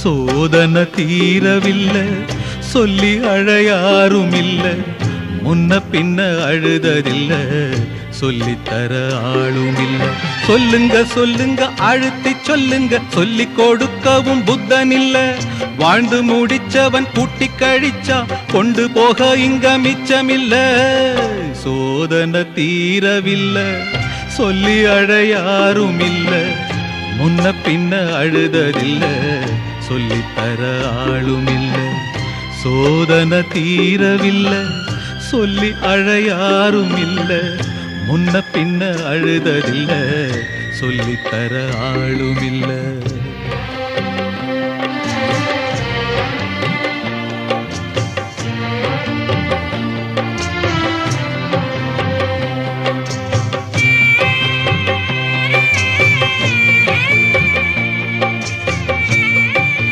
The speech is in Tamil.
சோதனை தீரவில்லை சொல்லி அழையாருமில்ல முன்ன பின்ன அழுததில்ல சொல்லித்தர ஆளுமில்ல சொல்லுங்க சொல்லுங்க அழுத்தி சொல்லுங்க சொல்லி கொடுக்கவும் புத்தனில்ல வாழ்ந்து முடிச்சவன் கூட்டி கழிச்சா கொண்டு போக இங்க மிச்சமில்ல சோதனை தீரவில்லை சொல்லி அழையாருமில்ல முன்ன பின்ன அழுததில்ல சொல்லித்தர ஆளுமில்ல சோதனை தீரவில்லை சொல்லி அழையாருமில்ல முன்ன பின்ன அழுததில்ல சொல்லித்தர ஆளுமில்ல